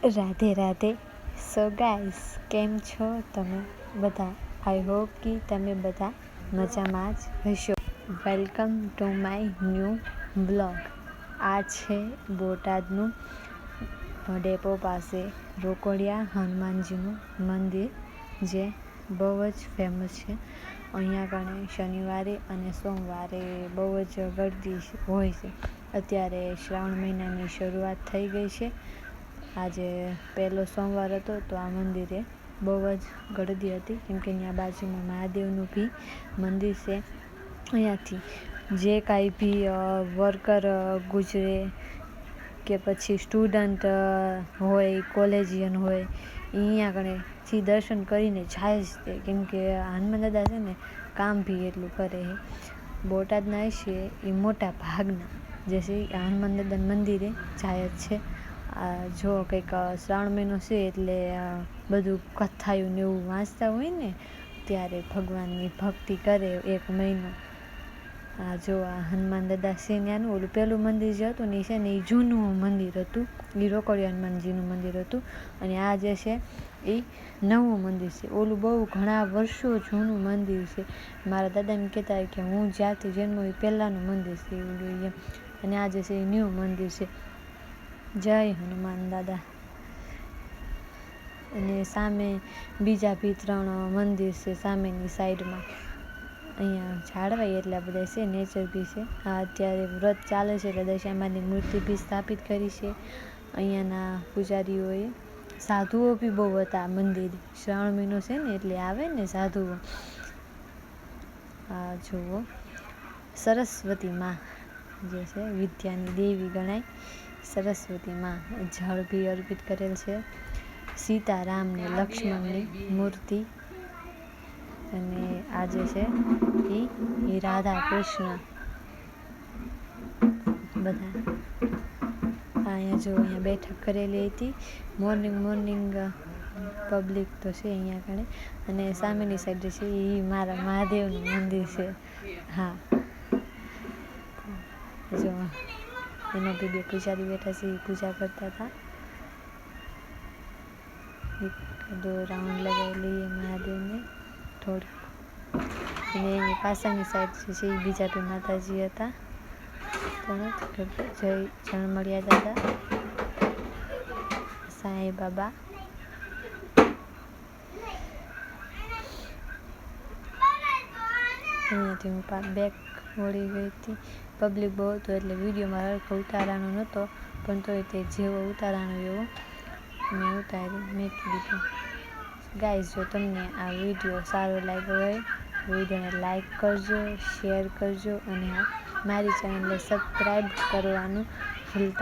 Radhe Radhe. So guys, કેમ છો તમે બધા? આઈ હોપ કે તમે બધા મજામાં જ હશો. Welcome to my new blog. આ છે બોટાદનું ડેપો પાસે રોકડિયા હનુમાનજીનું મંદિર, જે બહુ જ ફેમસ છે. અહીંયા કણે શનિવારે અને સોમવારે બહુ જ ગળદી હોય છે. અત્યારે શ્રાવણ મહિનાની શરૂઆત થઈ ગઈ છે. આજે પહેલો સોમવાર હતો, તો આ મંદિરે બહુ જ ગળદી હતી, કેમકે ત્યાં બાજુમાં મહાદેવનું બી મંદિર છે. અહીંયાથી જે કાંઈ બી વર્કર ગુજરે કે પછી સ્ટુડન્ટ હોય, કોલેજિયન હોય, અહીંયા કણેથી દર્શન કરીને જાય જ તે, કેમકે હનુમાન દાદા છે ને કામ બી એટલું કરે છે. બોટાદના હશે એ મોટા ભાગના જે છે હનુમાન દાદાના મંદિરે જાય જ છે. જો કંઈક શ્રાવણ મહિનો છે એટલે બધું કથાયું ને એવું વાંચતા હોય ને, ત્યારે ભગવાનની ભક્તિ કરે એક મહિનો. જો આ હનુમાન દાદા છે ત્યાંનું ઓલું પહેલું મંદિર જે હતું ને, એ છે ને એ જૂનું મંદિર હતું, એ રોકડિયા હનુમાનજીનું મંદિર હતું. અને આ જે છે એ નવું મંદિર છે. ઓલું બહુ ઘણા વર્ષો જૂનું મંદિર છે. મારા દાદા એમ કહેતા કે હું જ્યાંથી જન્મો એ પહેલાંનું મંદિર છે એવું એમ. અને આ જે છે એ ન્યૂ મંદિર છે. જય હનુમાન દાદા. અને સામે બીજા બી 3 મંદિર છે સામેની સાઈડમાં. અહીંયા ઝાડવાય એટલા બધા છે, નેચર બી છે. આ અત્યારે વ્રત ચાલે છે એટલે દશામાની મૂર્તિ બી સ્થાપિત કરી છે અહીંયાના પૂજારીઓએ. સાધુઓ બી બહુ હતા આ મંદિર. શ્રાવણ મહિનો છે ને એટલે આવે ને સાધુઓ. આ જુઓ, સરસ્વતી માં જે છે વિદ્યાની દેવી ગણાય, સરસ્વતી માં. જળ બી અર્પિત કરેલ છે. સીતારામ ને લક્ષ્મણની મૂર્તિ. અને આ જે છે એ રાધા કૃષ્ણ બધા. અહીંયા જો અહીંયા બેઠક કરેલી હતી. મોર્નિંગ પબ્લિક તો છે અહીંયા કણે. અને સામેની સાઈડ જે છે એ મારા મહાદેવનું મંદિર છે. હા, જો એમાં બી 2 પૂજારી બેઠા છે, એ પૂજા કરતા હતા. એકાદો રાઉન્ડ લગાવી લઈએ મહાદેવને થોડીક. અને એની પાછળની સાઈડ જે છે એ બીજા બી માતાજી હતા. જય જણમળિયા દાદા, સાંઈ બાબા. અહીંયાથી હું બેક વળી ગઈ હતી. પબ્લિક બહુ હતું એટલે વિડીયોમાં હરખો ઉતારાનો નહોતો, પણ તોય તે જેવો ઉતારાનો એવો મેં ઉતારી મૂકી દીધો. ગાઈઝ, જો તમને આ વિડીયો સારો લાગ્યો હોય, વિડીયોને લાઈક કરજો, શેર કરજો અને મારી ચેનલને સબસ્ક્રાઈબ કરવાનું ભૂલતા